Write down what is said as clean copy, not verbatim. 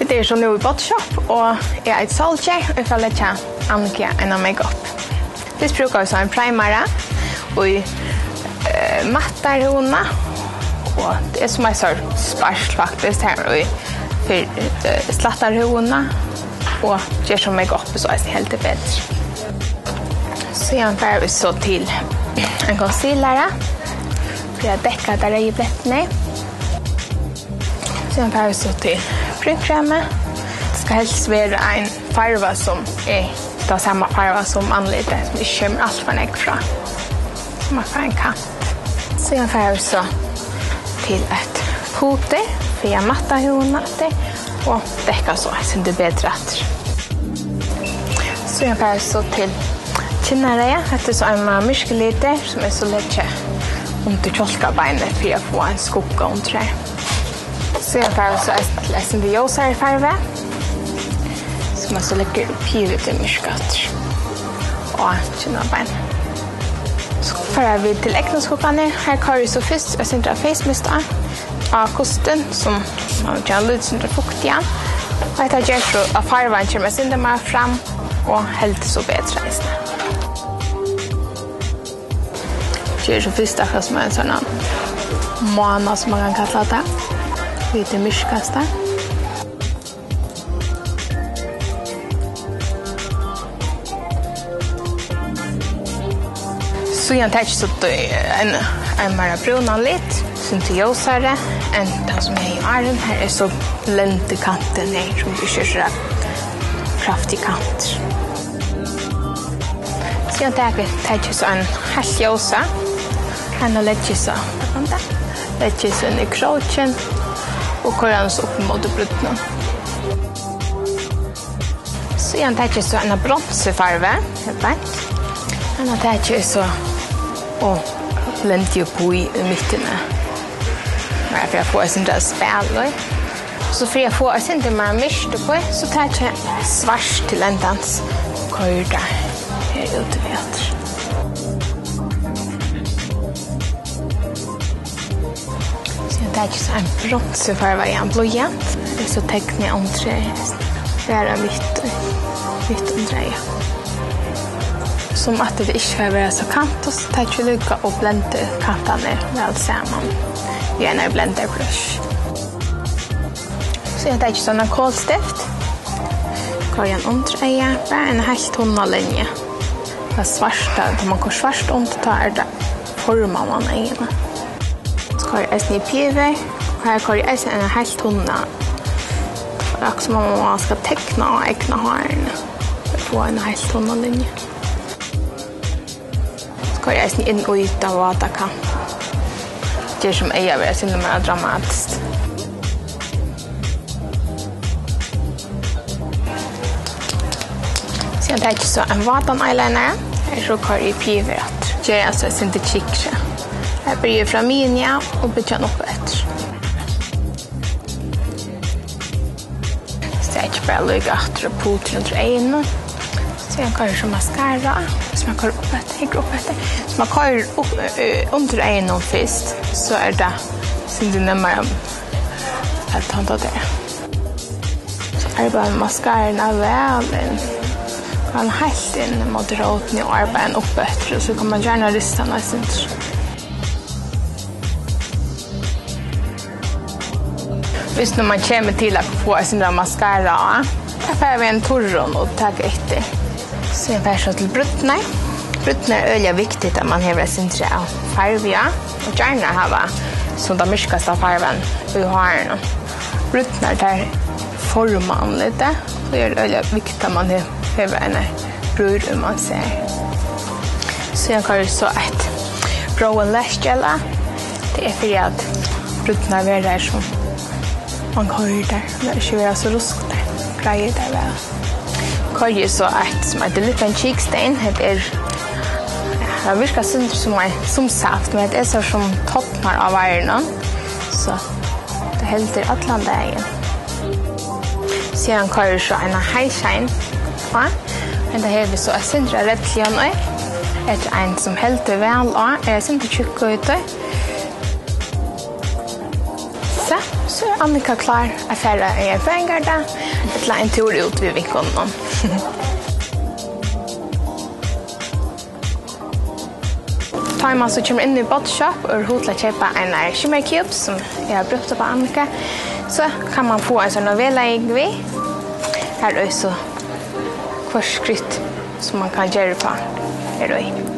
Det så nu i BodyShop och jag är Sólger och jag lägger Anniku en makeup. Vi brukar så en primer och mattar hona och det är som en sort sparsk faktiskt här och för slattar hona och gör som makeup så är det helt bättre. Så jag tar vi så till en concealer för att täcka där i blätterna. Sen tar vi så till brygkrämen. Det ska helst vara en farva som är den samma farva som anlitet. Det kommer allt för en extra. Man får en kant. Sen tar vi så till ett puder för att matta håret och täcka så att det blir bättre. Sen tar vi så till kinnare. Det är så en muskeliter som är så lätt under kjolkabeinet för att få en skugga under det. Så jag tar så en ljusare farve som man så lägger pivet i muskat och kinnarbein. Så får vi till äckningsskuggan. Här kan vi så först jag syns face mist av kosten som man kan lite syns fukt igen. Och jag tar gärna av farvan kommer jag syns mer fram och helt så bättre. Det är så först att som en sån måna som man kan kalla det. Lite myskasta. Så jag tar så en mer bruna lite. Syns ljusare än det som är i armen. Här är så länt i kanten ner som vi kör kraftig kant. Så jag tar så en helt ljusa. Han har lätt så. Lätt så i kroken. Och korans upp mot brutna. Så jag tar så en bronsefarve. Han har tagit så och länt ju på i mitten. Men för jag får en där spel. Så för jag får en inte mer mycket på så tar jag svart till ändans korda här ute vet. Det är just en bronsefarva i en blåjant. Det är så tecknar jag omträ. Det är mitt omträ. Som att det inte ska vara så kant och så tar jag lycka och blända kanterna väl samman. Gärna i blender brush. Så jag tar just en kolstift. Går jag en omträ. Bara en helt tunna linje. Det är svarta. Om man går svart om det tar det formar man egen. Har jag i piver och här har jag en helt tunna. Och som man ska teckna och äckna håren för att få en helt tunna linje. Så har jag in och ut av vatakan. Det är som jag vill se mer dramatiskt. Så jag tar så en vatan eyeliner. Här så har jag i piver att göra så att det inte kickar. Jag börjar från minja och börjar upp ett. Så jag bara lägger efter och puder under ögonen. Så jag kör som mascara. Så man kör upp ett. Så man kör upp under ögonen först. Så är det sin närmare att ta det. Så är det bara mascaran väl. Man helt in mot roten och arbetar upp ett. Så kan man gärna rista nästan. Hvis man kommer till att få sin mascara, då får vi en torron och tar efter. Så jag får så till bruttna. Bruttna är viktigt att man har sin trä färg och gärna ha som den myskaste färgen i håren. Bruttna där formar lite. Det är viktigt att man har en brud om man ser. Så jag har så ett brow lash gel. Det är för att bruttna är där som man kör där. Det är inte så ruskigt. Grejer där väl. Kör så ett som heter liten cheekstain. Det virkar som saft, men det är så som toppnar av varje. Så det häller alla dagen. Sedan kör så en highshine. Men det här är så att syndra rätt lian. Det är en som häller väl. Jag syndra tjocka ut. Så är Annika klar att färra i en färggarda. Ett en tur ut vid vinkonen. Tar man så kommer in i BodyShop och hotla köpa en shimmer cube som jag har brukt på Annika. Så kan man få en sån novella i vid. Här är så kvarskrytt som man kan göra på. Här är